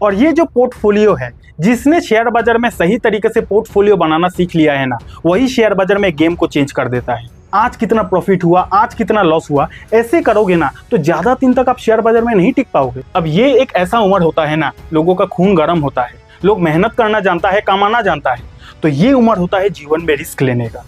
और ये जो पोर्टफोलियो है, जिसने शेयर बाजार में सही तरीके से पोर्टफोलियो बनाना सीख लिया है ना, वही शेयर बाजार में गेम को चेंज कर देता है। आज कितना प्रॉफिट हुआ, आज कितना लॉस हुआ, ऐसे करोगे ना तो ज्यादा दिन तक आप शेयर बाजार में नहीं टिक पाओगे। अब ये एक ऐसा उम्र होता है ना, लोगों का खून गर्म होता है, लोग मेहनत करना जानता है, कमाना जानता है, तो ये उम्र होता है जीवन में रिस्क लेने का।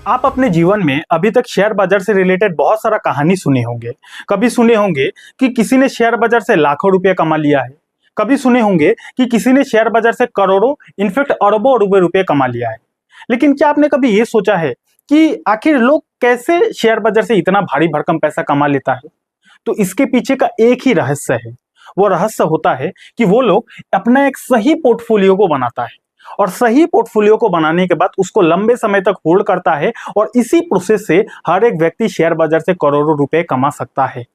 आप अपने जीवन में अभी तक शेयर बाजार से रिलेटेड बहुत सारा कहानी सुने होंगे। कभी सुने होंगे कि किसी ने शेयर बाजार से लाखों रुपए कमा लिया है, कभी सुने होंगे कि किसी ने शेयर बाजार से करोड़ों, इनफैक्ट अरबों रुपए कमा लिया है। लेकिन क्या आपने कभी ये सोचा है कि आखिर लोग कैसे शेयर बाजार से इतना भारी भरकम पैसा कमा लेता है? तो इसके पीछे का एक ही रहस्य है। वो रहस्य होता है कि वो लोग अपना एक सही पोर्टफोलियो को बनाता है, और सही पोर्टफोलियो को बनाने के बाद उसको लंबे समय तक होल्ड करता है, और इसी प्रोसेस से हर एक व्यक्ति शेयर बाजार से करोड़ों रुपए कमा सकता है।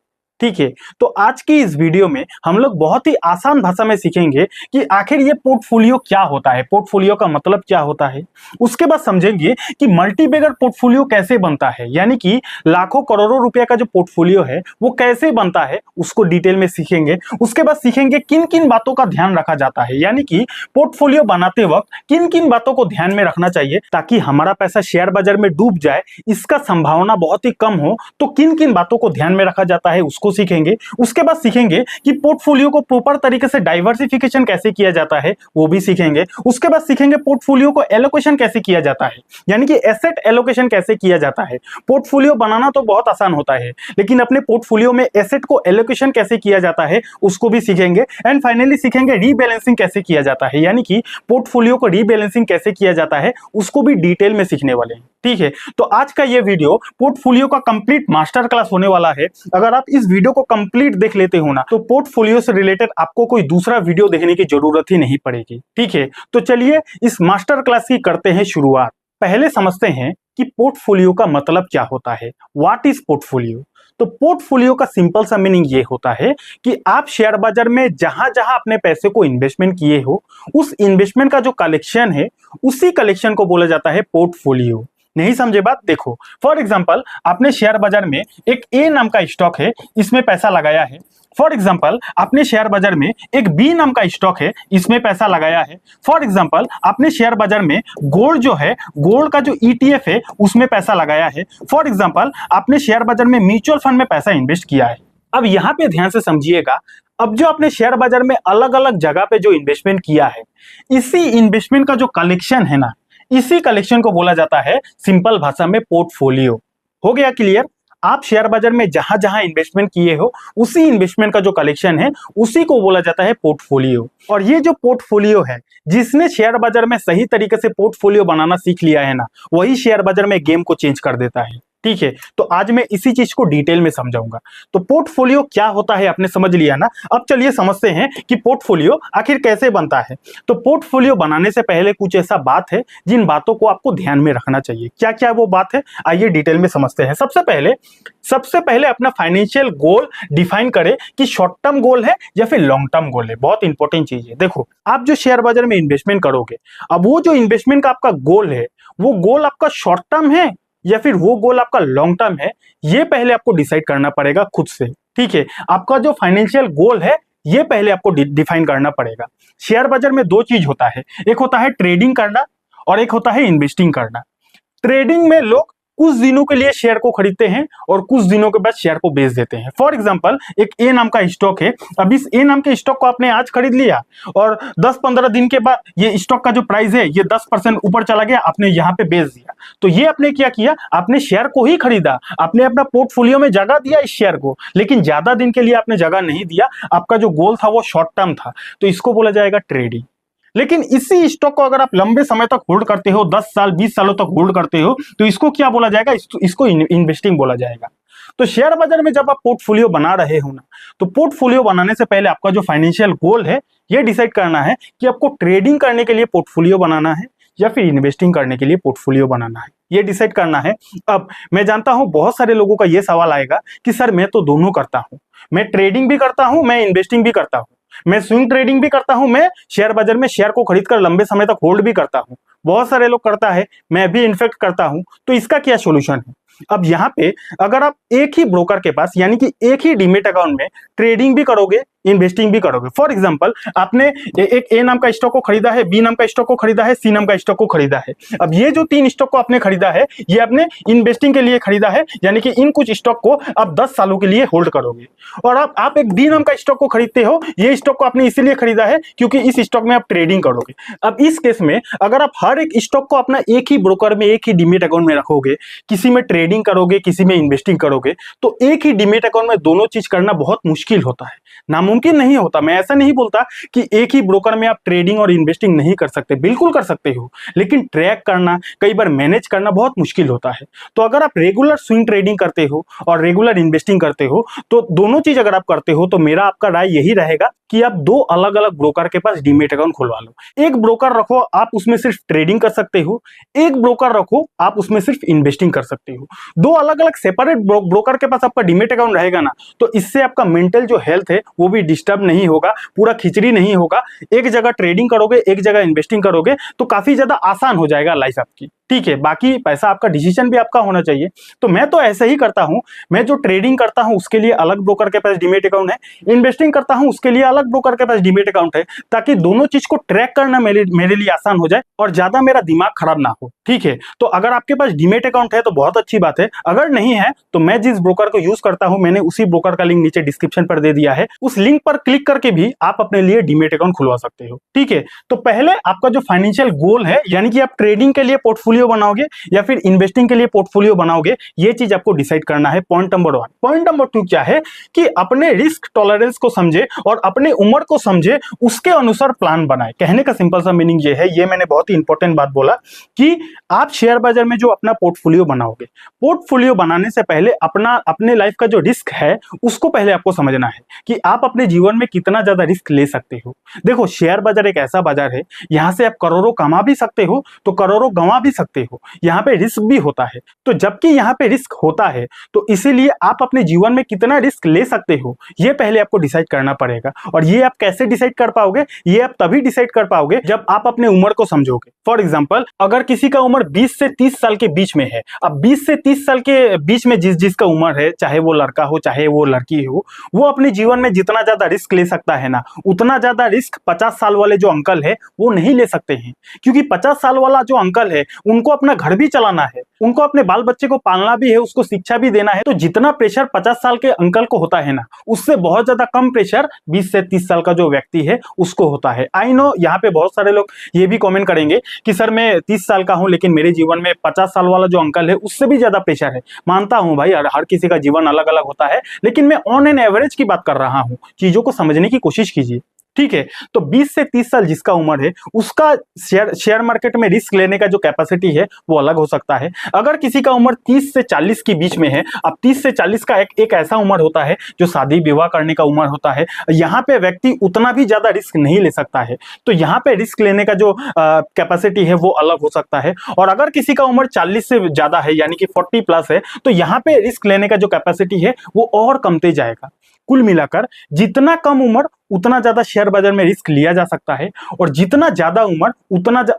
ठीक है, तो आज की इस वीडियो में हम लोग बहुत ही आसान भाषा में सीखेंगे कि आखिर ये पोर्टफोलियो क्या होता है, पोर्टफोलियो का मतलब क्या होता है। उसके बाद समझेंगे कि मल्टीबैगर पोर्टफोलियो कैसे बनता है, यानी कि लाखों करोड़ों रुपए का जो पोर्टफोलियो है वो कैसे बनता है, उसको डिटेल में सीखेंगे। उसके बाद सीखेंगे किन किन बातों का ध्यान रखा जाता है, यानी कि पोर्टफोलियो बनाते वक्त किन किन बातों को ध्यान में रखना चाहिए ताकि हमारा पैसा शेयर बाजार में डूब जाए, इसका संभावना बहुत ही कम हो। तो किन किन बातों को ध्यान में रखा जाता है उसको सीखेंगे। उसके बाद सीखेंगे कि पोर्टफोलियो को प्रॉपर तरीके से डाइवर्सिफिकेशन कैसे किया जाता है, वो भी सीखेंगे। उसके बाद सीखेंगे पोर्टफोलियो को एलोकेशन कैसे किया जाता है, यानी कि एसेट एलोकेशन कैसे किया जाता है। पोर्टफोलियो बनाना तो बहुत आसान होता है, लेकिन अपने पोर्टफोलियो में एसेट को एलोकेशन कैसे किया जाता है उसको भी सीखेंगे। एंड फाइनली सीखेंगे रीबैलेंसिंग कैसे किया जाता है, यानी कि पोर्टफोलियो को रीबैलेंसिंग कैसे किया जाता है उसको भी डिटेल में सीखने वाले हैं। ठीक है, तो आज का ये वीडियो पोर्टफोलियो का कंप्लीट मास्टर क्लास होने वाला है। अगर आप इस वीडियो को कंप्लीट देख लेते हो ना, तो पोर्टफोलियो से रिलेटेड आपको कोई दूसरा वीडियो देखने की जरूरत ही नहीं पड़ेगी। ठीक है, तो चलिए इस मास्टर क्लास की करते हैं शुरुआत। पहले समझते हैं कि पोर्टफोलियो का मतलब क्या होता है। What is portfolio? तो पोर्टफोलियो का सिंपल सा मीनिंग ये होता है कि आप शेयर बाजार में जहां जहां अपने पैसे को इन्वेस्टमेंट किए हो, उस इन्वेस्टमेंट का जो कलेक्शन है, उसी कलेक्शन को बोला जाता है पोर्टफोलियो। नहीं समझे बात? देखो, फॉर एग्जांपल आपने शेयर बाजार में एक ए नाम का स्टॉक है, इसमें पैसा लगाया है। फॉर एग्जांपल आपने शेयर बाजार में एक बी नाम का स्टॉक है, इसमें पैसा लगाया है। फॉर एग्जांपल आपने शेयर बाजार में गोल्ड जो है, गोल्ड का जो ईटीएफ है उसमें पैसा लगाया है। फॉर एग्जांपल आपने शेयर बाजार में म्यूचुअल फंड में पैसा इन्वेस्ट किया है। अब यहाँ पे ध्यान से समझिएगा, अब जो आपने शेयर बाजार में अलग अलग जगह पे जो इन्वेस्टमेंट किया है, इसी इन्वेस्टमेंट का जो कलेक्शन है ना, इसी कलेक्शन को बोला जाता है सिंपल भाषा में पोर्टफोलियो। हो गया क्लियर? आप शेयर बाजार में जहां जहां इन्वेस्टमेंट किए हो, उसी इन्वेस्टमेंट का जो कलेक्शन है उसी को बोला जाता है पोर्टफोलियो। और ये जो पोर्टफोलियो है, जिसने शेयर बाजार में सही तरीके से पोर्टफोलियो बनाना सीख लिया है ना, वही शेयर बाजार में गेम को चेंज कर देता है। ठीक है, तो आज मैं इसी चीज को डिटेल में समझाऊंगा। तो पोर्टफोलियो क्या होता है आपने समझ लिया ना। अब चलिए समझते हैं कि पोर्टफोलियो आखिर कैसे बनता है। तो पोर्टफोलियो बनाने से पहले कुछ ऐसा बात है जिन बातों को आपको ध्यान में रखना चाहिए। क्या क्या वो बात है, आइए डिटेल में समझते हैं। सबसे पहले अपना फाइनेंशियल गोल डिफाइन करें कि शॉर्ट टर्म गोल है या फिर लॉन्ग टर्म गोल है। बहुत इंपॉर्टेंट चीज है। देखो, आप जो शेयर बाजार में इन्वेस्टमेंट करोगे, अब वो जो इन्वेस्टमेंट का आपका गोल है, वो गोल आपका शॉर्ट टर्म है या फिर वो गोल आपका लॉन्ग टर्म है, ये पहले आपको डिसाइड करना पड़ेगा खुद से। ठीक है, आपका जो फाइनेंशियल गोल है ये पहले आपको डिफाइन करना पड़ेगा। शेयर बाजार में दो चीज होता है, एक होता है ट्रेडिंग करना और एक होता है इन्वेस्टिंग करना। ट्रेडिंग में लोग कुछ दिनों के लिए शेयर को खरीदते हैं और कुछ दिनों के बाद शेयर को बेच देते हैं। फॉर एग्जांपल एक ए नाम का स्टॉक है, अब इस ए नाम के स्टॉक को आपने आज खरीद लिया और 10-15 दिन के बाद ये स्टॉक का जो प्राइस है ये 10% ऊपर चला गया, आपने यहाँ पे बेच दिया। तो ये आपने क्या किया, आपने शेयर को ही खरीदा, आपने अपना पोर्टफोलियो में जगह दिया इस शेयर को, लेकिन ज्यादा दिन के लिए आपने जगह नहीं दिया। आपका जो गोल था वो शॉर्ट टर्म था, तो इसको बोला जाएगा ट्रेडिंग। लेकिन इसी स्टॉक को अगर आप लंबे समय तक होल्ड करते हो, 10 साल 20 सालों तक होल्ड करते हो, तो इसको क्या बोला जाएगा, इसको इन्वेस्टिंग बोला जाएगा। तो शेयर बाजार में जब आप पोर्टफोलियो बना रहे हो ना, तो पोर्टफोलियो बनाने से पहले आपका जो फाइनेंशियल गोल है ये डिसाइड करना है कि आपको ट्रेडिंग करने के लिए पोर्टफोलियो बनाना है या फिर इन्वेस्टिंग करने के लिए पोर्टफोलियो बनाना है, ये डिसाइड करना है। अब मैं जानता हूं बहुत सारे लोगों का ये सवाल आएगा कि सर मैं तो दोनों करता हूं, मैं ट्रेडिंग भी करता हूं, मैं इन्वेस्टिंग भी करता हूं, मैं स्विंग ट्रेडिंग भी करता हूं, मैं शेयर बाजार में शेयर को खरीदकर लंबे समय तक होल्ड भी करता हूं। बहुत सारे लोग करता है, मैं भी इनफेक्ट करता हूं। तो इसका क्या सॉल्यूशन है? अब यहाँ पे अगर आप एक ही ब्रोकर के पास यानी कि एक ही डीमेट अकाउंट में ट्रेडिंग भी करोगे, इन्वेस्टिंग भी करोगे। फॉर एग्जांपल आपने एक ए नाम का स्टॉक को खरीदा है, बी नाम का स्टॉक को खरीदा है, सी नाम का स्टॉक को खरीदा है। अब ये जो 3 स्टॉक को आपने खरीदा है ये आपने इन्वेस्टिंग के लिए खरीदा है, यानी कि इन कुछ स्टॉक को आप 10 सालों के लिए होल्ड करोगे। और आप एक डी नाम का स्टॉक को खरीदते हो, ये स्टॉक को आपने इसीलिए खरीदा है क्योंकि इस स्टॉक में आप ट्रेडिंग करोगे। अब इस केस में अगर आप हर एक स्टॉक को अपना एक ही ब्रोकर में, एक ही डीमेट अकाउंट में रखोगे, किसी में ट्रेडिंग करोगे, किसी में इन्वेस्टिंग करोगे, तो एक ही डीमेट अकाउंट में दोनों चीज करना बहुत मुश्किल होता है, नामुमकिन नहीं होता। मैं ऐसा नहीं बोलता कि एक ही ब्रोकर में आप ट्रेडिंग और इन्वेस्टिंग नहीं कर सकते, बिल्कुल कर सकते हो, लेकिन ट्रैक करना, कई बार मैनेज करना बहुत मुश्किल होता है। तो अगर आप रेगुलर स्विंग ट्रेडिंग करते हो और रेगुलर इन्वेस्टिंग करते हो, तो दोनों चीज अगर आप करते हो, तो मेरा आपका राय यही रहेगा कि आप 2 अलग अलग ब्रोकर के पास डीमेट अकाउंट खुलवा लो। एक ब्रोकर रखो, आप उसमें सिर्फ ट्रेडिंग कर सकते हो, एक ब्रोकर रखो, आप उसमें सिर्फ इन्वेस्टिंग कर सकते हो। 2 अलग अलग सेपरेट ब्रोकर के पास आपका डीमेट अकाउंट रहेगा ना, तो इससे आपका मेंटल जो हेल्थ है वो भी डिस्टर्ब नहीं होगा, पूरा खिचड़ी नहीं होगा। एक जगह ट्रेडिंग करोगे, एक जगह इन्वेस्टिंग करोगे, तो काफी ज्यादा आसान हो जाएगा लाइफ आपकी। ठीक है, बाकी पैसा आपका, डिसीजन भी आपका होना चाहिए। तो मैं तो ऐसे ही करता हूं, मैं जो ट्रेडिंग करता हूं उसके लिए अलग ब्रोकर के पास डीमेट अकाउंट है, इन्वेस्टिंग करता हूं उसके लिए अलग ब्रोकर के पास डीमेट अकाउंट है, ताकि दोनों चीज को ट्रैक करना मेरे लिए आसान हो जाए और ज्यादा मेरा दिमाग खराब ना हो। ठीक है, तो अगर आपके पास डीमेट अकाउंट है तो बहुत अच्छी बात है, अगर नहीं है तो मैं जिस ब्रोकर को यूज करता हूं, मैंने उसी ब्रोकर का लिंक नीचे डिस्क्रिप्शन पर दे दिया है, उस लिंक पर क्लिक करके भी आप अपने लिए डीमेट अकाउंट खुलवा सकते हो। ठीक है, तो पहले आपका जो फाइनेंशियल गोल है, यानी कि आप ट्रेडिंग के लिए पोर्टफोलियो बनाओगे या फिर इन्वेस्टिंग के लिए पोर्टफोलियो बनाओगे, ये चीज आपको डिसाइड करना है। Point number 1। पॉइंट नंबर 2 क्या है कि अपने रिस्क टॉलरेंस को समझे और अपने उम्र को समझे, उसके अनुसार प्लान बनाए। कहने का सिंपल सा मीनिंग ये है, ये मैंने बहुत ही इंपॉर्टेंट बात बोला कि आप शेयर बाजार में जो अपना पोर्टफोलियो बनाओगे, पोर्टफोलियो बनाने से पहले अपने लाइफ का जो रिस्क है उसको पहले आपको समझना है कि आप अपने जीवन में कितना ज्यादा रिस्क ले सकते हो। देखो, शेयर बाजार एक ऐसा बाजार है, यहां से आप करोड़ों कमा भी सकते हो तो करोड़ों गंवा भी सकते हो, यहाँ पे रिस्क भी होता है। तो जबकि यहाँ पे रिस्क होता है, तो इसीलिए आप अपने जीवन में कितना रिस्क ले सकते हो ये पहले आपको डिसाइड करना पड़ेगा। और ये आप कैसे डिसाइड कर पाओगे? ये आप तभी डिसाइड कर पाओगे जब आप अपने उम्र को समझोगे। फॉर एग्जांपल, अगर किसी का उम्र 20 से 30 साल के बीच में है, अब 20 से 30 साल के बीच में जिसका उम्र है, चाहे वो लड़का हो चाहे वो लड़की हो, वो अपने जीवन में जितना ज्यादा रिस्क ले सकता है ना, उतना ज्यादा रिस्क 50 साल वाले जो अंकल है वो नहीं ले सकते हैं। क्योंकि 50 साल वाला जो अंकल है उनको अपना घर भी चलाना है, उनको अपने बाल बच्चे को पालना भी है, उसको शिक्षा भी देना है। तो जितना प्रेशर 50 साल के अंकल को होता है ना, उससे बहुत ज्यादा कम प्रेशर 20 से 30 साल का जो व्यक्ति है उसको होता है। आई नो, यहाँ पे बहुत सारे लोग ये भी कमेंट करेंगे कि सर मैं 30 साल का हूं लेकिन मेरे जीवन में 50 साल वाला जो अंकल है उससे भी ज्यादा प्रेशर है। मानता हूं भाई, हर किसी का जीवन अलग अलग होता है, लेकिन मैं ऑन एन एवरेज की बात कर रहा हूं। चीजों को समझने की कोशिश कीजिए। ठीक है, तो 20 से 30 साल जिसका उम्र है उसका शेयर मार्केट में रिस्क लेने का जो कैपेसिटी है वो अलग हो सकता है। अगर किसी का उम्र 30 से 40 के बीच में है, अब 30 से 40 का एक ऐसा उम्र होता है जो शादी विवाह करने का उम्र होता है, यहाँ पे व्यक्ति उतना भी ज्यादा रिस्क नहीं ले सकता है। तो यहाँ पे रिस्क लेने का जो कैपेसिटी है वो अलग हो सकता है। और अगर किसी का उम्र 40 से ज्यादा है यानी कि 40 प्लस है, तो यहाँ पे रिस्क लेने का जो कैपेसिटी है वो और कमते जाएगा। कुल मिलाकर जितना कम उम्र उतना ज्यादा शेयर बाजार में रिस्क लिया जा सकता है, और जितना ज्यादा उम्र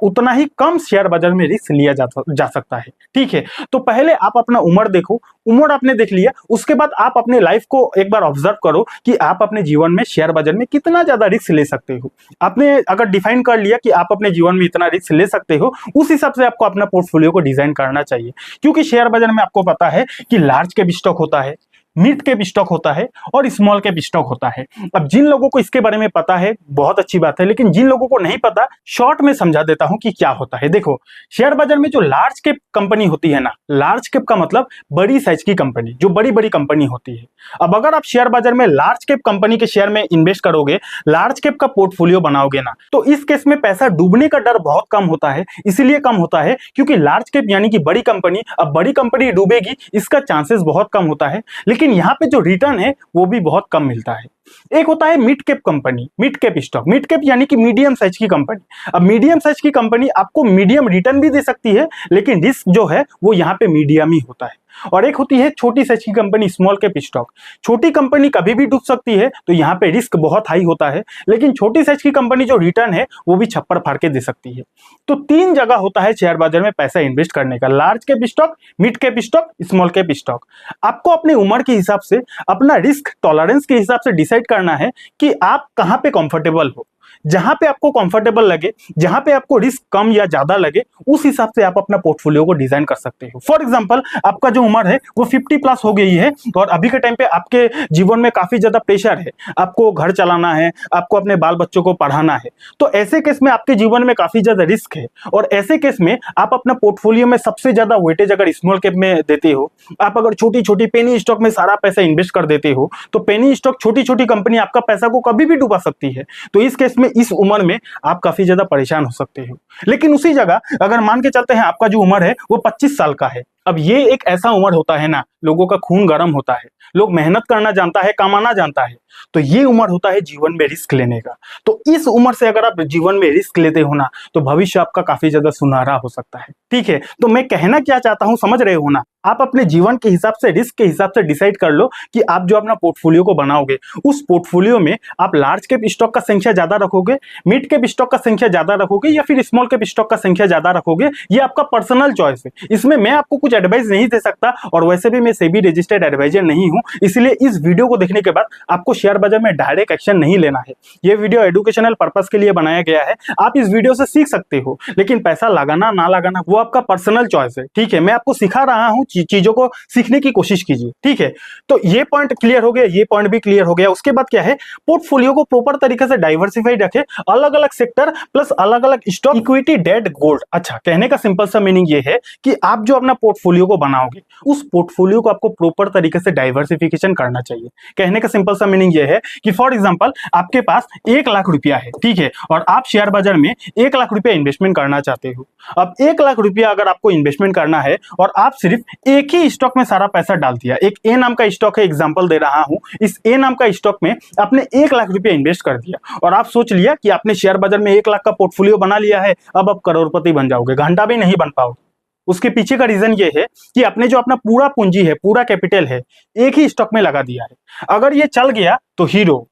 उतना ही कम शेयर बाजार में रिस्क लिया जा सकता है। ठीक है, तो पहले आप अपना उम्र देखो, उम्र आपने देख लिया, उसके बाद आप अपने लाइफ को एक बार ऑब्जर्व करो कि आप अपने जीवन में शेयर बाजार में कितना ज्यादा रिस्क ले सकते हो। आपने अगर डिफाइन कर लिया कि आप अपने जीवन में इतना रिस्क ले सकते हो, उस हिसाब से आपको अपना पोर्टफोलियो को डिजाइन करना चाहिए। क्योंकि शेयर बाजार में आपको पता है कि लार्ज कैप स्टॉक होता है, मिड कैप स्टॉक होता है और स्मॉल कैप स्टॉक होता है। अब जिन लोगों को इसके बारे में पता है बहुत अच्छी बात है, लेकिन जिन लोगों को नहीं पता, शॉर्ट में समझा देता हूं कि क्या होता है। देखो, शेयर बाजार में जो लार्ज कैप कंपनी होती है ना, लार्ज कैप का मतलब बड़ी साइज की कंपनी, जो बड़ी बड़ी कंपनी होती है। अब अगर आप शेयर बाजार में लार्ज कैप कंपनी के शेयर में इन्वेस्ट करोगे, लार्ज कैप का पोर्टफोलियो बनाओगे ना, तो इस केस में पैसा डूबने का डर बहुत कम होता है। इसीलिए कम होता है क्योंकि लार्ज कैप यानी कि बड़ी कंपनी, अब बड़ी कंपनी डूबेगी इसका चांसेस बहुत कम होता है, लेकिन यहाँ पे जो रिटर्न है वो भी बहुत कम मिलता है। एक होता है mid cap company, mid cap stock. Mid cap यानी कि मीडियम साइज की कंपनी। अब मीडियम साइज की कंपनी आपको मीडियम रिटर्न भी दे सकती है, लेकिन रिस्क जो है वो यहाँ पे मीडियम ही होता है। और एक होती है छोटी साइज की कंपनी, स्मॉल कैप स्टॉक। छोटी कंपनी कभी भी डूब सकती है, तो यहाँ पे रिस्क बहुत हाई होता है, लेकिन छोटी साइज की कंपनी जो रिटर्न है वो भी छप्पर फाड़ के दे सकती है। तो तीन जगह होता है शेयर बाजार में पैसा इन्वेस्ट करने का, large cap stock, mid cap stock, small cap stock. आपको अपनी उम्र के हिसाब से, अपना रिस्क टॉलरेंस के हिसाब से डिसाइड करना है कि आप कहाँ पे कंफर्टेबल हो। जहां पे आपको कंफर्टेबल लगे, जहां पे आपको रिस्क कम या ज्यादा लगे, उस हिसाब से आप अपना पोर्टफोलियो को डिजाइन कर सकते हो। फॉर एग्जांपल, आपका जो उम्र है वो 50 प्लस हो गई है और अभी के टाइम पे आपके जीवन में काफी ज्यादा प्रेशर है, आपको घर चलाना है, आपको अपने बाल बच्चों को पढ़ाना है। तो ऐसे केस में आपके जीवन में काफी ज्यादा रिस्क है, और ऐसे केस में आप अपना पोर्टफोलियो में सबसे ज्यादा वेटेज अगर स्मॉल कैप में देते हो, आप अगर छोटी छोटी पेनी स्टॉक में सारा पैसा इन्वेस्ट कर देते हो, तो पेनी स्टॉक, छोटी छोटी कंपनी आपका पैसा को कभी भी डुबा सकती है। तो इस केस में, इस उम्र में आप काफी ज्यादा परेशान हो सकते हो। लेकिन उसी जगह अगर मान के चलते हैं आपका जो उम्र है वो 25 साल का है। अब ये एक ऐसा उम्र होता है ना, लोगों का खून गर्म होता है, लोग मेहनत करना जानता है, कमाना जानता है। तो ये उम्र होता है जीवन में रिस्क लेने का। तो इस उम्र से अगर आप जीवन में रिस्क लेते हो ना, तो भविष्य आपका काफी ज्यादा सुनहरा हो सकता है। ठीक है, तो मैं कहना क्या चाहता हूं, समझ रहे हो ना? आप अपने जीवन के हिसाब से, रिस्क के हिसाब से डिसाइड कर लो कि आप जो अपना पोर्टफोलियो को बनाओगे, उस पोर्टफोलियो में आप लार्ज कैप स्टॉक का संख्या ज्यादा रखोगे, मिड कैप स्टॉक का संख्या ज्यादा रखोगे, या फिर स्मॉल कैप स्टॉक का संख्या ज्यादा रखोगे। ये आपका पर्सनल चॉइस है, इसमें मैं आपको कुछ एडवाइस नहीं दे सकता, और वैसे भी मैं सेबी रजिस्टर्ड एडवाइजर नहीं हूं। इसलिए इस वीडियो को देखने के बाद आपको शेयर बाजार में डायरेक्ट एक्शन नहीं लेना है। ये वीडियो एजुकेशनल पर्पस के लिए बनाया गया है। आप इस वीडियो से सीख सकते हो, लेकिन पैसा लगाना ना लगाना वो आपका पर्सनल चॉइस है। ठीक है, मैं आपको सिखा रहा हूं, चीजों को सीखने की कोशिश कीजिए। ठीक है, तो ये पॉइंट क्लियर हो गया, ये पॉइंट भी क्लियर हो गया। उसके बाद क्या है, पोर्टफोलियो को प्रॉपर तरीके से डाइवर्सिफाइड रखे, अलग अलग सेक्टर प्लस अलग अलग स्टॉक, इक्विटी, डेट, गोल्ड। अच्छा, कहने का सिंपल सा मीनिंग ये है कि आप जो अपना पोर्टफोलियो को बनाओगे, उस पोर्टफोलियो को आपको प्रॉपर तरीके से डाइवर्सिफिकेशन करना चाहिए। कहने का सिंपल सा मीनिंग ये है कि फॉर एग्जांपल आपके पास 1 लाख रुपया है, ठीक है, और आप शेयर बाजार में 1 लाख रुपया इन्वेस्टमेंट करना चाहते हो। अब 1 लाख रुपया अगर आपको इन्वेस्टमेंट करना है और आप सिर्फ एक ही स्टॉक में सारा पैसा डाल दिया, एक ए नाम का स्टॉक है, एग्जांपल दे रहा हूं, इस ए नाम का स्टॉक में आपने 1 लाख रुपया इन्वेस्ट कर दिया और आप सोच लिया कि आपने शेयर बाजार में 1 लाख का पोर्टफोलियो बना लिया है, अब आप करोड़पति बन जाओगे। घंटा भी नहीं बन पाओगे। उसके पीछे का रीजन ये है कि आपने जो अपना पूरा पूंजी है, पूरा कैपिटल है, एक ही स्टॉक में लगा दिया है। अगर ये चल गया तो हीरो,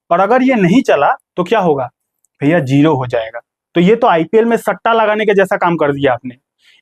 और अगर ये नहीं चला तो क्या होगा भैया, जीरो हो जाएगा। तो ये तो आईपीएल में सट्टा लगाने के जैसा काम कर दिया आपने।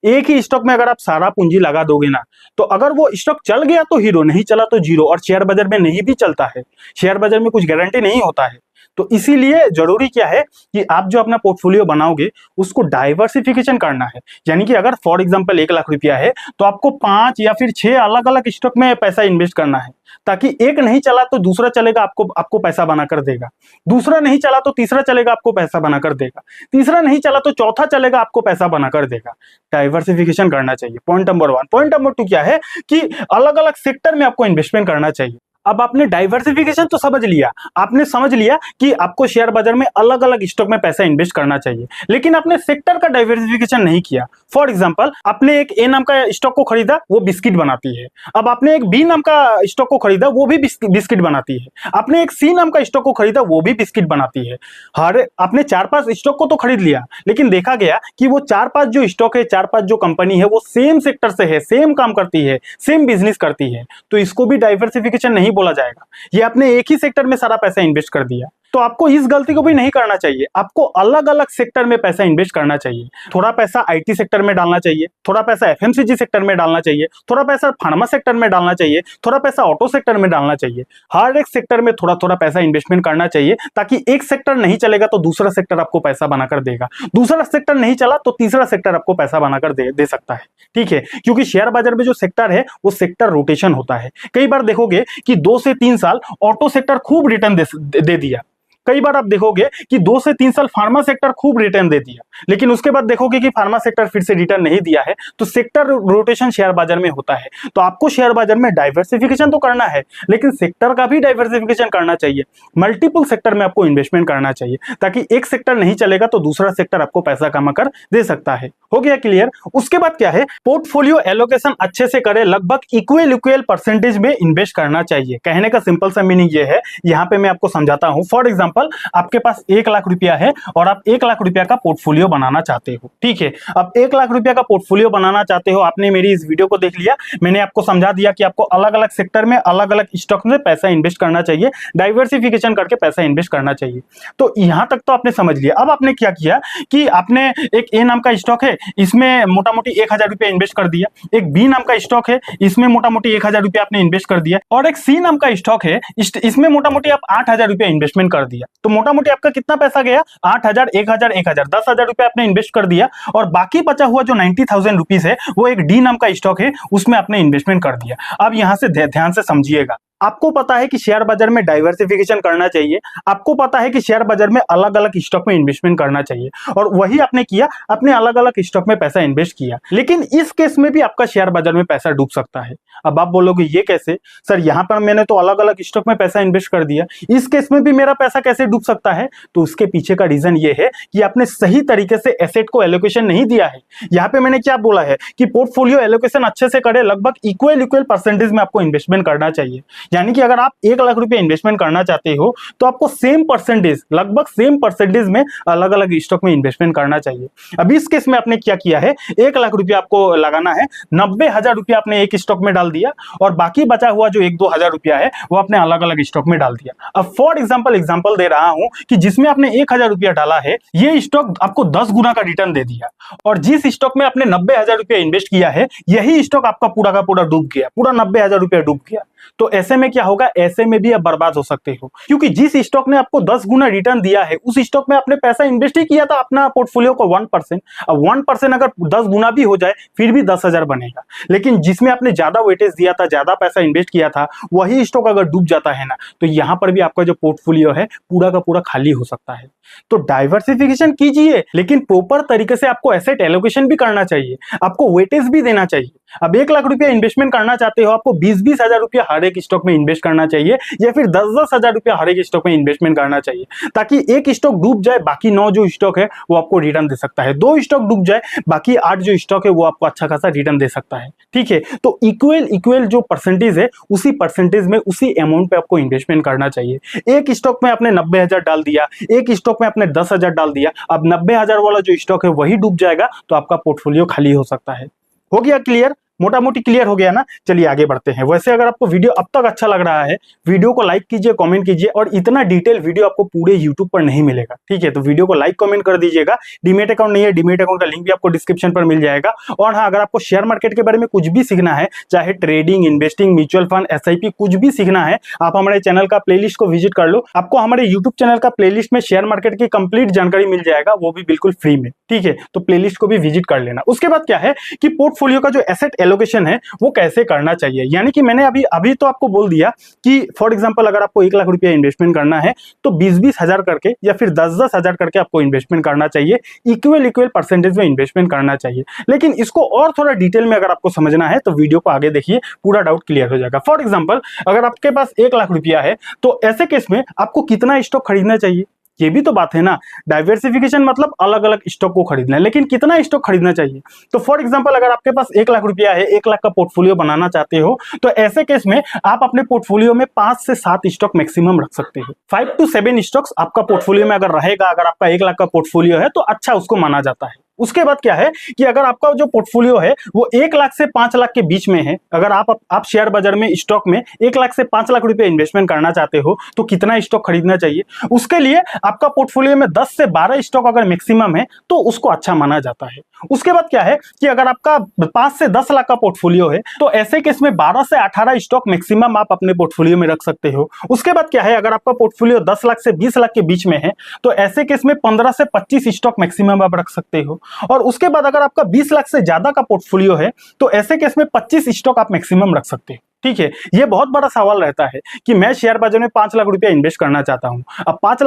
एक ही स्टॉक में अगर आप सारा पूंजी लगा दोगे ना, तो अगर वो स्टॉक चल गया तो हीरो, नहीं चला तो जीरो। और शेयर बाजार में नहीं भी चलता है, शेयर बाजार में कुछ गारंटी नहीं होता है। तो इसीलिए जरूरी क्या है कि आप जो अपना पोर्टफोलियो बनाओगे उसको डाइवर्सिफिकेशन करना है। यानी कि अगर फॉर एग्जांपल 1 लाख रुपया है, तो आपको 5 या फिर 6 अलग अलग स्टॉक में पैसा इन्वेस्ट करना है, ताकि एक नहीं चला तो दूसरा चलेगा, आपको पैसा बनाकर देगा। दूसरा नहीं चला तो तीसरा चलेगा, आपको पैसा बनाकर देगा। तीसरा नहीं चला तो चौथा चलेगा, आपको पैसा बनाकर देगा। डाइवर्सिफिकेशन करना चाहिए, पॉइंट नंबर 1। पॉइंट नंबर 2 क्या है कि अलग अलग सेक्टर में आपको इन्वेस्टमेंट करना चाहिए। अब आपने डाइवर्सिफिकेशन तो समझ लिया, आपने समझ लिया कि आपको शेयर बाजार में अलग अलग स्टॉक में पैसा इन्वेस्ट करना चाहिए, लेकिन आपने सेक्टर का डाइवर्सिफिकेशन नहीं किया। फॉर एग्जांपल, आपने एक ए नाम का स्टॉक को खरीदा, वो बिस्किट बनाती है। अब आपने एक बी नाम का स्टॉक को खरीदा, वो भी बिस्किट बनाती है। आपने एक सी नाम का स्टॉक को खरीदा, वो भी बिस्किट बनाती है। हर आपने 4-5 स्टॉक को तो खरीद लिया, लेकिन देखा गया कि वो 4-5 जो स्टॉक है, 4-5 जो कंपनी है, वो सेम सेक्टर से है, सेम काम करती है, सेम बिजनेस करती है। तो इसको भी डाइवर्सिफिकेशन नहीं बोला जाएगा। ये आपने एक ही सेक्टर में सारा पैसा इन्वेस्ट कर दिया। तो आपको इस गलती को भी नहीं करना चाहिए। आपको अलग अलग सेक्टर में पैसा इन्वेस्ट करना चाहिए। थोड़ा पैसा आईटी सेक्टर में डालना चाहिए, थोड़ा पैसा एफएमसीजी सेक्टर में डालना चाहिए, थोड़ा पैसा फार्मा सेक्टर में डालना चाहिए, थोड़ा पैसा ऑटो सेक्टर में डालना चाहिए। हर एक सेक्टर में थोड़ा थोड़ा पैसा इन्वेस्टमेंट करना चाहिए, ताकि एक सेक्टर नहीं चलेगा तो दूसरा सेक्टर आपको पैसा बनाकर देगा, दूसरा सेक्टर नहीं चला तो तीसरा सेक्टर आपको पैसा बनाकर दे सकता है। ठीक है, क्योंकि शेयर बाजार में जो सेक्टर है वो सेक्टर रोटेशन होता है। कई बार देखोगे कि 2 से 3 साल ऑटो सेक्टर खूब रिटर्न दे दिया, कई बार आप देखोगे कि 2 से 3 साल फार्मा सेक्टर खूब रिटर्न दे दिया, लेकिन उसके बाद देखोगे कि फार्मा सेक्टर फिर से रिटर्न नहीं दिया है। तो सेक्टर रोटेशन शेयर बाजार में होता है। तो आपको शेयर बाजार में डाइवर्सिफिकेशन तो करना है, लेकिन सेक्टर का भी डाइवर्सिफिकेशन करना चाहिए। मल्टीपल सेक्टर में आपको इन्वेस्टमेंट करना चाहिए, ताकि एक सेक्टर नहीं चलेगा तो दूसरा सेक्टर आपको पैसा कमा कर दे सकता है। हो गया क्लियर? उसके बाद क्या है, पोर्टफोलियो एलोकेशन अच्छे से करें, लगभग इक्वल परसेंटेज में इन्वेस्ट करना चाहिए। कहने का सिंपल सा मीनिंग ये है, यहां पे मैं आपको समझाता हूं। फॉर एग्जांपल, आपके पास 1 लाख रुपया है और आप 1 लाख रुपया का पोर्टफोलियो बनाना चाहते हो, ठीक है। अब 1 लाख रुपया का पोर्टफोलियो बनाना चाहते हो, आपने मेरी इस वीडियो को देख लिया, मैंने आपको समझा दिया कि आपको अलग अलग सेक्टर में अलग अलग स्टॉक में पैसा इन्वेस्ट करना चाहिए, डाइवर्सिफिकेशन करके पैसा इन्वेस्ट करना चाहिए। तो यहां तक तो आपने समझ लिया। अब आपने क्या किया कि आपने एक ए नाम का स्टॉक है, इसमें मोटा मोटी 1000 रुपया इन्वेस्ट कर दिया। एक बी नाम का स्टॉक है, इसमें मोटा मोटी 1000 रुपया आपने इन्वेस्ट कर दिया। और एक सी नाम का स्टॉक है, इसमें मोटा मोटी आप 8000 रुपया इन्वेस्टमेंट कर दिया। तो मोटा मोटी आपका कितना पैसा गया? 8000, 1000, 1000, 10,000 रुपया आपने इन्वेस्ट कर दिया। और बाकी बचा हुआ जो 90,000 रुपीज है, वो एक डी नाम का स्टॉक है, उसमें आपने इन्वेस्टमेंट कर दिया। अब यहां से ध्यान से समझिएगा, आपको पता है कि शेयर बाजार में डाइवर्सिफिकेशन करना चाहिए, आपको पता है कि शेयर बाजार में अलग अलग स्टॉक में इन्वेस्टमेंट करना चाहिए, और वही आपने किया, अपने अलग अलग स्टॉक में पैसा इन्वेस्ट किया। लेकिन इस केस में भी आपका शेयर बाजार में पैसा डूब सकता है। अब आप बोलोगे ये कैसे सर, यहां पर मैंने तो अलग अलग स्टॉक में पैसा इन्वेस्ट कर दिया, इस केस में भी मेरा पैसा कैसे डूब सकता है? तो उसके पीछे का रीजन ये है कि आपने सही तरीके से एसेट को एलोकेशन नहीं दिया है। यहां पे मैंने क्या बोला है कि पोर्टफोलियो एलोकेशन अच्छे से करें, लगभग इक्वल परसेंटेज में आपको इन्वेस्टमेंट करना चाहिए। यानी कि अगर आप 1 लाख रुपया इन्वेस्टमेंट करना चाहते हो, तो आपको सेम परसेंटेज, लगभग सेम परसेंटेज में अलग अलग स्टॉक में इन्वेस्टमेंट करना चाहिए। अब इस केस में आपने क्या किया है, 1 लाख रुपया आपको लगाना है, 90,000 रुपया आपने एक स्टॉक में डाल दिया, और बाकी बचा हुआ जो 1-2 हजार रुपया है वो आपने अलग अलग स्टॉक में डाल दिया। अब फॉर एग्जांपल दे रहा हूं कि जिसमें आपने 1000 रुपया डाला है, ये स्टॉक आपको 10 गुना का रिटर्न दे दिया, और जिस स्टॉक में आपने 90,000 रुपया इन्वेस्ट किया है, यही स्टॉक आपका पूरा का पूरा डूब गया, पूरा 90,000 रुपया डूब गया। तो ऐसे में क्या होगा, ऐसे में भी आप बर्बाद हो सकते हो, क्योंकि जिस स्टॉक ने आपको 10 गुना रिटर्न दिया है, उस स्टॉक में आपने पैसा इन्वेस्ट ही किया था अपना पोर्टफोलियो को 1%। अब 1% अगर 10 गुना भी हो जाए फिर भी 10,000 बनेगा। लेकिन जिसमें आपने ज्यादा वेटेज दिया था, ज्यादा पैसा इन्वेस्ट किया था, वही स्टॉक अगर डूब जाता है ना, तो यहां पर भी आपका जो पोर्टफोलियो है पूरा का पूरा खाली हो सकता है। तो डाइवर्सिफिकेशन कीजिए, लेकिन प्रॉपर तरीके से आपको एसेट एलोकेशन भी करना चाहिए, आपको वेटेज भी देना चाहिए। अब 1 लाख रुपया इन्वेस्टमेंट करना चाहते हो, आपको 20-20 हजार रुपया हर एक स्टॉक में इन्वेस्ट करना चाहिए, या फिर 10-10 हजार रुपया हर एक स्टॉक में इन्वेस्टमेंट करना चाहिए, ताकि एक स्टॉक डूब जाए, बाकी 9 जो स्टॉक है वो आपको रिटर्न दे सकता है। 2 स्टॉक डूब जाए, बाकी 8 जो स्टॉक है वो आपको अच्छा खासा रिटर्न दे सकता है। ठीक है, तो इक्वल जो परसेंटेज है, उसी परसेंटेज में उसी अमाउंट पे आपको इन्वेस्टमेंट करना चाहिए। एक स्टॉक में आपने 90,000 डाल दिया, एक स्टॉक में आपने 10,000 डाल दिया, अब 90,000 वाला जो स्टॉक है वही डूब जाएगा, तो आपका पोर्टफोलियो खाली हो सकता है। हो गया क्लियर? मोटा मोटी क्लियर हो गया ना? चलिए आगे बढ़ते हैं। वैसे अगर आपको वीडियो अब तक अच्छा लग रहा है, वीडियो को लाइक कीजिए, कमेंट कीजिए, और इतना डिटेल वीडियो आपको पूरे यूट्यूब पर नहीं मिलेगा, ठीक है? तो वीडियो को लाइक कमेंट कर दीजिएगा। डीमेट अकाउंट नहीं है, डीमेट अकाउंट का लिंक भी आपको डिस्क्रिप्शन पर मिल जाएगा। और हाँ, अगर आपको शेयर मार्केट के बारे में कुछ भी सीखना है, चाहे trading, investing, mutual fund, SIP, कुछ भी सीखना है, आप हमारे चैनल का प्लेलिस्ट को विजिट कर लो। आपको हमारे यूट्यूब चैनल का प्लेलिस्ट में शेयर मार्केट की कंप्लीट जानकारी मिल जाएगा, वो भी बिल्कुल फ्री में, ठीक है? तो प्लेलिस्ट को भी विजिट कर लेना। उसके बाद क्या है कि पोर्टफोलियो का जो एसेट एलोकेशन है वो कैसे करना चाहिए, यानी कि मैंने अभी तो आपको बोल दिया कि फॉर एग्जांपल अगर आपको 1 लाख रुपया इन्वेस्टमेंट करना है, तो 20-20 हजार करके या फिर 10-10 हजार करके आपको इन्वेस्टमेंट करना चाहिए, इक्वल परसेंटेज में इन्वेस्टमेंट करना चाहिए। लेकिन इसको और थोड़ा डिटेल में अगर आपको समझना है तो वीडियो को आगे देखिए, पूरा डाउट क्लियर हो जाएगा। फॉर एग्जाम्पल, अगर आपके पास 1 लाख रुपया है, तो ऐसे केस में आपको कितना स्टॉक खरीदना चाहिए, ये भी तो बात है ना। डाइवर्सिफिकेशन मतलब अलग अलग स्टॉक को खरीदना है, लेकिन कितना स्टॉक खरीदना चाहिए? तो फॉर एग्जांपल, अगर आपके पास 1 लाख रुपया है, 1 लाख का पोर्टफोलियो बनाना चाहते हो, तो ऐसे केस में आप अपने पोर्टफोलियो में 5 से 7 स्टॉक मैक्सिमम रख सकते हो। 5 to 7 स्टॉक्स आपका पोर्टफोलियो में अगर रहेगा, अगर आपका 1 लाख का पोर्टफोलियो है, तो अच्छा उसको माना जाता है। उसके बाद क्या है कि अगर आपका जो पोर्टफोलियो है वो 1 लाख से 5 लाख के बीच में है, अगर आप शेयर बाजार में स्टॉक में 1 लाख से 5 लाख रुपए इन्वेस्टमेंट करना चाहते हो, तो कितना स्टॉक खरीदना चाहिए? उसके लिए आपका पोर्टफोलियो में 10 से 12 स्टॉक अगर मैक्सिमम है, तो उसको अच्छा माना जाता है। उसके बाद क्या है कि अगर आपका 5 से 10 लाख का पोर्टफोलियो है, तो ऐसे केस में 12 से 18 स्टॉक मैक्सिमम आप अपने पोर्टफोलियो में रख सकते हो। उसके बाद क्या है, अगर आपका पोर्टफोलियो 10 लाख से 20 लाख के बीच में है, तो ऐसे केस में 15 से 25 स्टॉक मैक्सिमम आप रख सकते हो। और उसके बाद अगर आपका 20 लाख से ज्यादा का पोर्टफोलियो है, तो ऐसे केस में 25 स्टॉक आप मैक्सिमम रख सकते हो। ठीक है, ये बहुत बड़ा सवाल रहता है कि मैं शेयर बाजार में 5 लाख रुपया इन्वेस्ट करना चाहता हूं। अब 5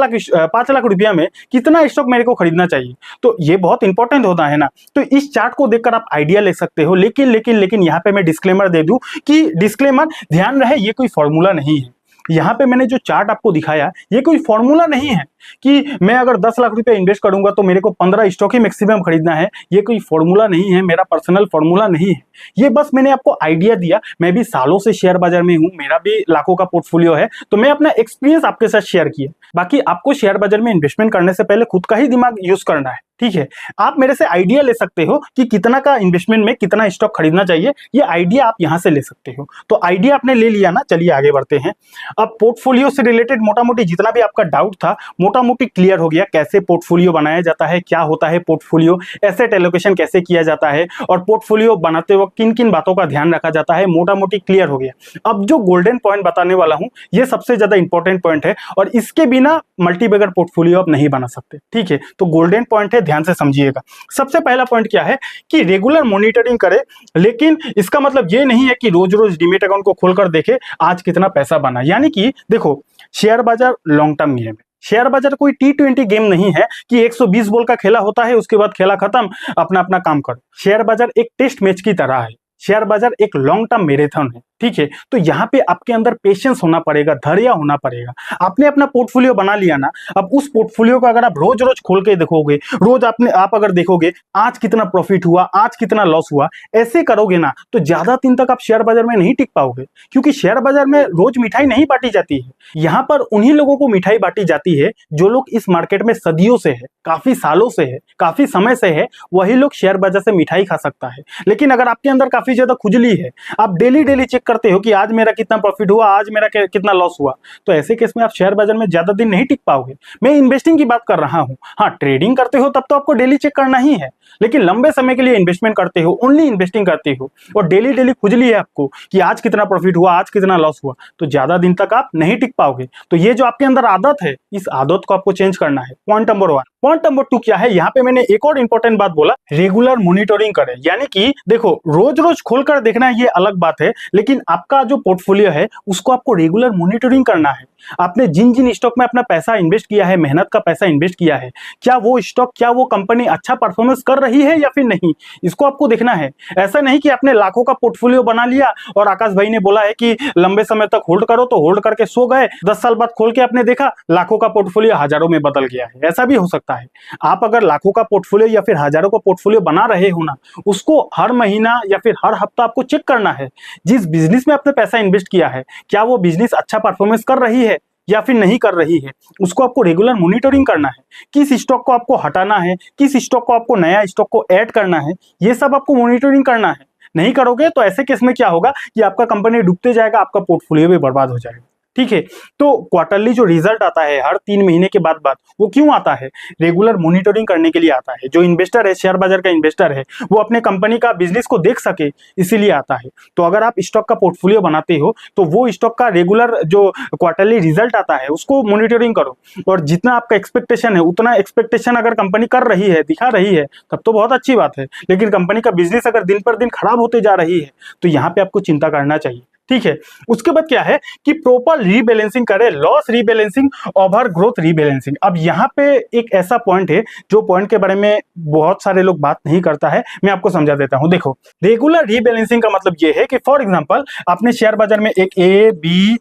लाख रुपया में कितना स्टॉक मेरे को खरीदना चाहिए, तो ये बहुत इंपॉर्टेंट होता है ना। तो इस चार्ट को देखकर आप आइडिया ले सकते हो, लेकिन यहाँ पे मैं डिस्क्लेमर दे दूं कि डिस्क्लेमर ध्यान रहे, ये कोई फॉर्मूला नहीं है। यहाँ पे मैंने जो चार्ट आपको दिखाया ये कोई फॉर्मूला नहीं है कि मैं अगर 10 लाख रुपया इन्वेस्ट करूंगा तो मेरे को 15 स्टॉक ही मैक्सिमम खरीदना है। ये कोई फॉर्मूला नहीं है, मेरा पर्सनल फॉर्मूला नहीं है। ये बस मैंने आपको आइडिया दिया। मैं भी सालों से शेयर बाजार में हूं, मेरा भी लाखों का पोर्टफोलियो है, तो मैं अपना एक्सपीरियंस आपके साथ शेयर किया। बाकी आपको शेयर बाजार में इन्वेस्टमेंट करने से पहले खुद का ही दिमाग यूज करना है, ठीक है। आप मेरे से आइडिया ले सकते हो कि कितना का इन्वेस्टमेंट में कितना स्टॉक खरीदना चाहिए, ये आइडिया आप यहां से ले सकते हो। तो आइडिया आपने ले लिया ना, चलिए आगे बढ़ते हैं। अब पोर्टफोलियो से रिलेटेड मोटा मोटी जितना भी आपका डाउट था मोटा मोटी क्लियर हो गया। कैसे पोर्टफोलियो बनाया जाता है, क्या होता है पोर्टफोलियो, एसेट एलोकेशन कैसे किया जाता है, और पोर्टफोलियो बनाते वक्त किन किन बातों का ध्यान रखा जाता है, मोटा मोटी क्लियर हो गया। अब जो गोल्डन पॉइंट बताने वाला हूं ये सबसे ज्यादा इंपॉर्टेंट पॉइंट है, और इसके बिना मल्टीबैगर पोर्टफोलियो आप नहीं बना सकते, ठीक है। तो गोल्डन पॉइंट है, ध्यान से समझिएगा। सबसे पहला पॉइंट क्या है कि रेगुलर मॉनिटरिंग करें, लेकिन इसका मतलब ये नहीं है कि रोज रोज डीमेट अकाउंट को खोलकर देखे आज कितना पैसा बना। यानी कि देखो, शेयर बाजार लॉन्ग टर्म गेम है। शेयर बाजार कोई T20 गेम नहीं है कि 120 बॉल का खेला होता है, उसके बाद खेला खत्म, अपना अपना काम करो। शेयर बाजार एक टेस्ट मैच की तरह है। शेयर बाजार एक लॉन्ग टर्म मैराथन है, ठीक है। तो यहाँ पे आपके अंदर पेशेंस होना पड़ेगा, धैर्य होना पड़ेगा। आपने अपना पोर्टफोलियो बना लिया ना, अब उस पोर्टफोलियो को अगर आप रोज रोज खोल के देखोगे, रोज आप अगर देखोगे आज कितना प्रॉफिट हुआ, आज कितना लॉस हुआ, ऐसे करोगे ना तो ज्यादा दिन तक आप शेयर बाजार में नहीं टिक पाओगे। क्योंकि शेयर बाजार में रोज मिठाई नहीं बांटी जाती है। यहाँ पर उन्हीं लोगों को मिठाई बांटी जाती है जो लोग इस मार्केट में सदियों से है, काफी सालों से है, काफी समय से है, वही लोग शेयर बाजार से मिठाई खा सकता है। लेकिन अगर आपके अंदर काफी ज्यादा खुजली है, आप डेली डेली चेक करते हो कि आज मेरा कितना प्रॉफिट हुआ, आज मेरा कितना लॉस हुआ, तो ऐसे केस में आप शेयर बाजार में ज्यादा दिन नहीं टिक पाओगे। मैं इन्वेस्टिंग की बात कर रहा हूं। हाँ, ट्रेडिंग करते हो तब तो आपको डेली चेक करना ही है, लेकिन लंबे समय के लिए इन्वेस्टमेंट करते हो, ओनली इन्वेस्टिंग करते हो, और डेली डेली खुजली है आपको कि आज कितना प्रॉफिट हुआ, आज कितना लॉस हुआ, तो ज्यादा दिन तक आप नहीं टिक पाओगे। तो ये जो आपके अंदर आदत है, इस आदत को आपको चेंज करना है। Point number 1। पॉइंट नंबर 2 क्या है, यहाँ पे मैंने एक और इंपॉर्टेंट बात बोला, रेगुलर मॉनिटरिंग करें। यानी कि देखो, रोज रोज खोलकर देखना ये अलग बात है, लेकिन आपका जो पोर्टफोलियो है उसको आपको रेगुलर मॉनिटरिंग करना है। आपने जिन जिन स्टॉक में अपना पैसा इन्वेस्ट किया है, मेहनत का पैसा इन्वेस्ट किया है, क्या वो स्टॉक, क्या वो कंपनी अच्छा परफॉर्मेंस कर रही है या फिर नहीं, इसको आपको देखना है। ऐसा नहीं कि आपने लाखों का पोर्टफोलियो बना लिया और आकाश भाई ने बोला है कि लंबे समय तक होल्ड करो, तो होल्ड करके सो गए, 10 साल बाद खोल के आपने देखा लाखों का पोर्टफोलियो हजारों में बदल गया है। ऐसा भी हो सकता है। आप अगर लाखों का पोर्टफोलियो या फिर हजारों का पोर्टफोलियो बना रहे हो ना, उसको हर महीना या फिर हर हफ्ता आपको चेक करना है। जिस बिजनेस में आपने पैसा इन्वेस्ट किया है, क्या वो बिजनेस अच्छा परफॉर्मेंस कर रही है या फिर नहीं कर रही है, उसको आपको रेगुलर मॉनिटरिंग करना है। किस स्टॉक को आपको हटाना है, किस स्टॉक को आपको नया स्टॉक को ऐड करना है, ये सब आपको मॉनिटरिंग करना है। नहीं करोगे तो ऐसे केस में क्या होगा कि आपका कंपनी डूबते जाएगा, आपका पोर्टफोलियो भी बर्बाद हो जाएगा, ठीक है। तो क्वार्टरली जो रिजल्ट आता है हर 3 महीने के बाद वो क्यों आता है? रेगुलर मॉनिटरिंग करने के लिए आता है। जो इन्वेस्टर है, शेयर बाजार का इन्वेस्टर है, वो अपने कंपनी का बिजनेस को देख सके, इसीलिए आता है। तो अगर आप स्टॉक का पोर्टफोलियो बनाते हो तो वो स्टॉक का रेगुलर जो क्वार्टरली रिजल्ट आता है उसको मॉनिटरिंग करो, और जितना आपका एक्सपेक्टेशन है उतना एक्सपेक्टेशन अगर कंपनी कर रही है, दिखा रही है, तब तो बहुत अच्छी बात है। लेकिन कंपनी का बिजनेस अगर दिन पर दिन खराब होते जा रही है तो यहाँ पे आपको चिंता करना चाहिए, ठीक है। उसके बाद क्या है कि प्रॉपर रीबैलेंसिंग करें, loss rebalancing, over growth rebalancing. अब यहाँ पे एक ऐसा पॉइंट है जो पॉइंट के बारे में बहुत सारे लोग बात नहीं करता है, मैं आपको समझा देता हूं। देखो, रेगुलर रीबैलेंसिंग का मतलब ये है कि फॉर एग्जांपल आपने शेयर बाजार में एक ABCD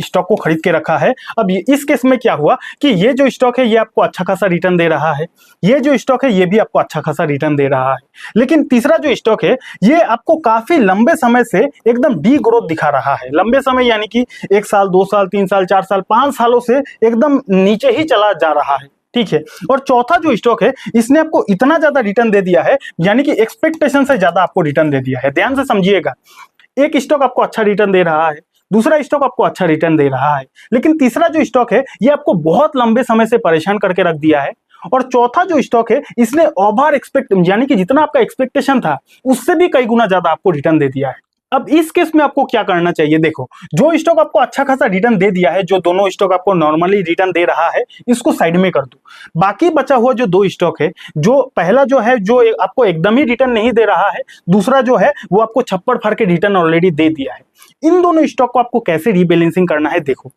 स्टॉक को खरीद के रखा है। अब इस केस में क्या हुआ कि ये जो स्टॉक है ये आपको अच्छा खासा रिटर्न दे रहा है, ये जो स्टॉक है ये भी आपको अच्छा खासा रिटर्न दे रहा है, लेकिन तीसरा जो स्टॉक है ये आपको काफी लंबे समय से एकदम डी ग्रोथ दिखा रहा है। लंबे समय यानी कि 1 साल, 2 साल, 3 साल, 4 साल, 5 सालों से एकदम नीचे ही चला जा रहा है, ठीक है। और चौथा जो स्टॉक है इसने आपको इतना ज्यादा रिटर्न दे दिया है, यानी कि एक्सपेक्टेशन से ज्यादा आपको रिटर्न दे दिया है। ध्यान से समझिएगा, एक स्टॉक आपको अच्छा रिटर्न दे रहा है, दूसरा स्टॉक आपको अच्छा रिटर्न दे रहा है, लेकिन तीसरा जो स्टॉक है ये आपको बहुत लंबे समय से परेशान करके रख दिया है, और चौथा जो स्टॉक है इसने ओवर एक्सपेक्ट, यानी कि जितना आपका एक्सपेक्टेशन था उससे भी कई गुना ज्यादा आपको रिटर्न दे दिया है। अब इस केस में आपको क्या करना चाहिए, देखो जो स्टॉक आपको अच्छा खासा रिटर्न दे दिया है, जो दोनों स्टॉक आपको नॉर्मली रिटर्न दे रहा है, इसको साइड में कर दो। बाकी बचा हुआ जो दो स्टॉक है, जो पहला जो है जो आपको एकदम ही रिटर्न नहीं दे रहा है, दूसरा जो है वो आपको छप्पड़ फाड़ के रिटर्न ऑलरेडी दे दिया है। इन दोनों स्टॉक को आपको कैसे रीबैलेंसिंग करना है, देखो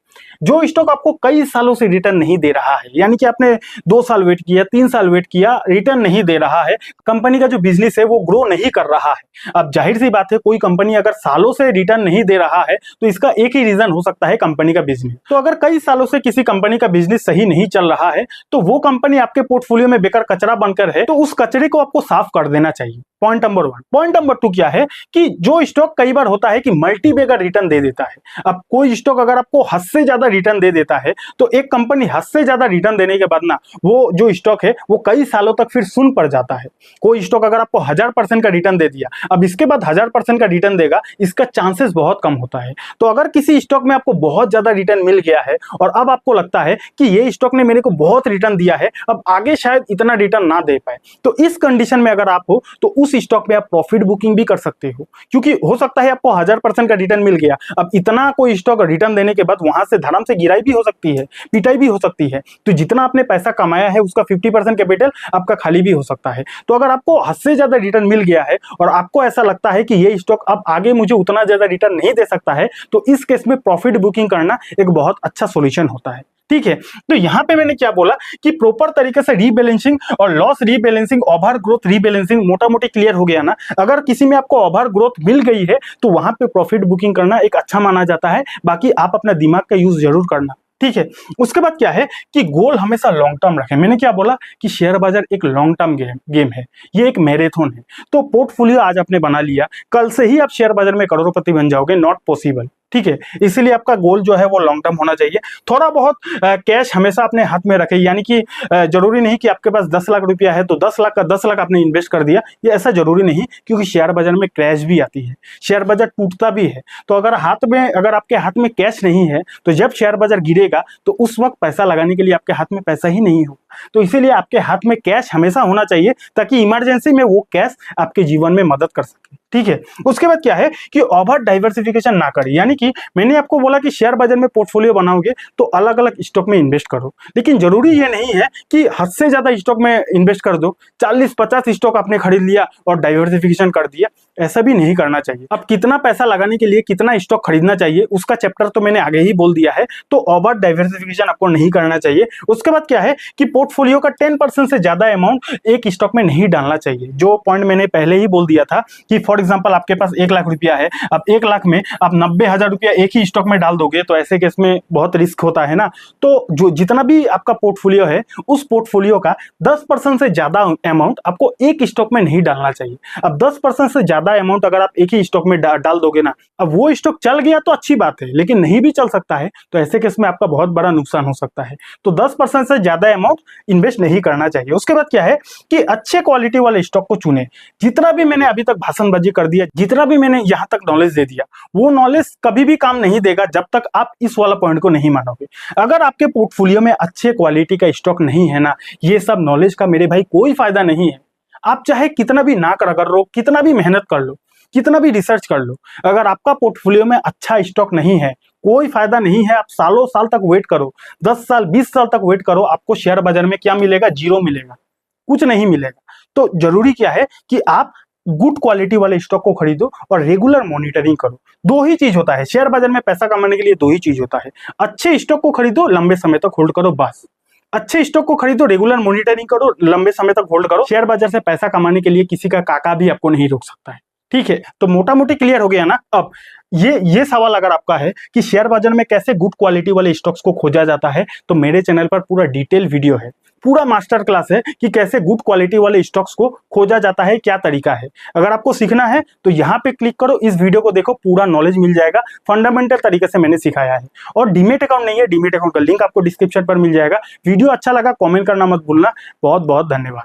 जो स्टॉक आपको कई सालों से रिटर्न नहीं दे रहा है, यानी कि आपने 2 साल वेट किया, 3 साल वेट किया, रिटर्न नहीं दे रहा है, कंपनी का जो बिजनेस है वो ग्रो नहीं कर रहा है। अब जाहिर सी बात है, कोई कंपनी अगर सालों से रिटर्न नहीं दे रहा है तो इसका एक ही रीजन हो सकता है, कंपनी का बिजनेस। तो अगर कई सालों से किसी कंपनी का बिजनेस सही नहीं चल रहा है तो वो कंपनी आपके पोर्टफोलियो में बेकार कचरा बनकर है, तो उस कचरे को आपको साफ कर देना चाहिए। Point number 1। पॉइंट नंबर 2 क्या है कि जो स्टॉक कई बार होता है कि मल्टी बेगर रिटर्न दे देता है। अब कोई स्टॉक अगर आपको हद से ज्यादा रिटर्न दे देता है तो एक कंपनी हद से ज्यादा रिटर्न देने के बाद ना वो जो स्टॉक है वो कई सालों तक फिर सुन पड़ जाता है। कोई स्टॉक अगर आपको 1000% का रिटर्न दे दिया, अब इसके बाद 1000% का रिटर्न देगा, इसका चांसेस बहुत कम होता है। तो अगर किसी स्टॉक में आपको बहुत ज्यादा रिटर्न मिल गया है और अब आपको लगता है कि ये स्टॉक ने मेरे को बहुत रिटर्न दिया है, अब आगे शायद इतना रिटर्न ना दे पाए, तो इस कंडीशन में अगर आप हो तो उस स्टॉक में आप प्रॉफिट बुकिंग भी कर सकते हो, क्योंकि हो सकता है आपको 1000% का रिटर्न मिल गया, अब इतना कोई स्टॉक रिटर्न देने के बाद वहां से धर्म से गिराई भी हो सकती है, पिटाई भी हो सकती है, तो जितना आपने पैसा कमाया है उसका 50% कैपिटल आपका खाली भी हो सकता है। तो अगर आपको हद से ज्यादा रिटर्न मिल गया है और आपको ऐसा लगता है कि ये स्टॉक अब आगे मुझे उतना ज्यादा रिटर्न नहीं दे सकता है, तो इस केस में प्रॉफिट बुकिंग करना एक बहुत अच्छा सॉल्यूशन होता है। ठीक है, तो यहां पे मैंने क्या बोला कि प्रॉपर तरीके से रीबैलेंसिंग और loss rebalancing, over growth rebalancing मोटा मोटी क्लियर हो गया ना। अगर किसी में आपको ओवर ग्रोथ मिल गई है तो वहां पे प्रॉफिट बुकिंग करना एक अच्छा माना जाता है, बाकी आप अपना दिमाग का यूज जरूर करना। ठीक है, उसके बाद क्या है कि गोल हमेशा लॉन्ग टर्म रखें। मैंने क्या बोला कि शेयर बाजार एक लॉन्ग टर्म गेम है, ये एक मैराथन है। तो पोर्टफोलियो आज आपने बना लिया, कल से ही आप शेयर बाजार में करोड़पति बन जाओगे, नॉट पॉसिबल। ठीक है, इसीलिए आपका गोल जो है वो लॉन्ग टर्म होना चाहिए। थोड़ा बहुत कैश हमेशा अपने हाथ में रखें, यानी कि जरूरी नहीं कि आपके पास 10 लाख रुपया है तो 10 लाख का 10 लाख आपने इन्वेस्ट कर दिया, ये ऐसा जरूरी नहीं, क्योंकि शेयर बाजार में क्रैश भी आती है, शेयर बाजार टूटता भी है। तो अगर आपके हाथ में कैश नहीं है तो जब शेयर बाजार गिरेगा तो उस वक्त पैसा लगाने के लिए आपके हाथ में पैसा ही नहीं होगा। तो इसीलिए आपके हाथ में कैश हमेशा होना चाहिए, ताकि इमरजेंसी में वो कैश आपके जीवन में मदद कर सके। ठीक है, उसके बाद क्या है कि ओवर डाइवर्सिफिकेशन ना करें, यानी कि मैंने आपको बोला कि शेयर बाजार में पोर्टफोलियो बनाओगे तो अलग अलग स्टॉक में इन्वेस्ट करो, लेकिन जरूरी ये नहीं है कि हद से ज्यादा स्टॉक में इन्वेस्ट कर दो। 40-50 स्टॉक आपने खरीद लिया और डाइवर्सिफिकेशन कर दिया, ऐसा भी नहीं करना चाहिए। अब कितना पैसा लगाने के लिए कितना स्टॉक खरीदना चाहिए उसका चैप्टर तो मैंने आगे ही बोल दिया है, तो ओवर डाइवर्सिफिकेशन आपको नहीं करना चाहिए। उसके बाद क्या है कि पोर्टफोलियो का 10% से ज्यादा अमाउंट एक स्टॉक में नहीं डालना चाहिए। जो पॉइंट मैंने पहले ही बोल दिया था कि फॉर एग्जांपल आपके पास 1 लाख रुपया है, अब 1 लाख में आप 90,000 रुपया एक ही स्टॉक में डाल दोगे तो ऐसे केस में बहुत रिस्क होता है ना। तो जो जितना भी आपका पोर्टफोलियो है उस पोर्टफोलियो का 10% से ज्यादा अमाउंट आपको एक स्टॉक में नहीं डालना चाहिए। अब 10% से ज्यादा अमाउंट अगर आप एक ही स्टॉक में डाल दोगे ना, अब वो स्टॉक चल गया तो अच्छी बात है, लेकिन नहीं भी चल सकता है तो ऐसे केस में आपका बहुत बड़ा नुकसान हो सकता है। तो 10% से ज्यादा अमाउंट इन्वेस्ट नहीं करना चाहिए। उसके बाद क्या है कि अच्छे क्वालिटी वाले स्टॉक को चुने। जितना भी मैंने अभी तक भाषणबाजी कर दिया, जितना भी मैंने यहां तक नॉलेज दे दिया, वो नॉलेज कभी भी काम नहीं देगा जब तक आप इस वाला पॉइंट को नहीं मानोगे। अगर आपके पोर्टफोलियो में अच्छे क्वालिटी का स्टॉक नहीं है ना, ये सब नॉलेज का मेरे भाई कोई फायदा नहीं है। आप चाहे कितना भी नाक रगड़ लो, कितना भी मेहनत कर लो, कितना भी रिसर्च कर लो, अगर आपका पोर्टफोलियो में अच्छा स्टॉक नहीं है, कोई फायदा नहीं है। आप सालों साल तक वेट करो, 10 साल 20 साल तक वेट करो, आपको शेयर बाजार में क्या मिलेगा? जीरो मिलेगा, कुछ नहीं मिलेगा। तो जरूरी क्या है कि आप गुड क्वालिटी वाले स्टॉक को खरीदो और रेगुलर मॉनिटरिंग करो। दो ही चीज होता है शेयर बाजार में पैसा कमाने के लिए, दो ही चीज होता है। अच्छे स्टॉक को खरीदो, लंबे समय तक होल्ड करो, बस। अच्छे स्टॉक को खरीदो, रेगुलर मॉनिटरिंग करो, लंबे समय तक होल्ड करो। शेयर बाजार से पैसा कमाने के लिए किसी का काका भी आपको नहीं रोक सकता है। ठीक है, तो मोटा मोटी क्लियर हो गया ना। अब ये सवाल अगर आपका है कि शेयर बाजार में कैसे गुड क्वालिटी वाले स्टॉक्स को खोजा जाता है, तो मेरे चैनल पर पूरा डिटेल वीडियो है, पूरा मास्टर क्लास है कि कैसे गुड क्वालिटी वाले स्टॉक्स को खोजा जाता है, क्या तरीका है। अगर आपको सीखना है तो यहाँ पे क्लिक करो, इस वीडियो को देखो, पूरा नॉलेज मिल जाएगा। फंडामेंटल तरीके से मैंने सिखाया है। और डीमेट अकाउंट नहीं है, डीमेट अकाउंट का लिंक आपको डिस्क्रिप्शन पर मिल जाएगा। वीडियो अच्छा लगा कॉमेंट करना मत भूलना। बहुत बहुत धन्यवाद।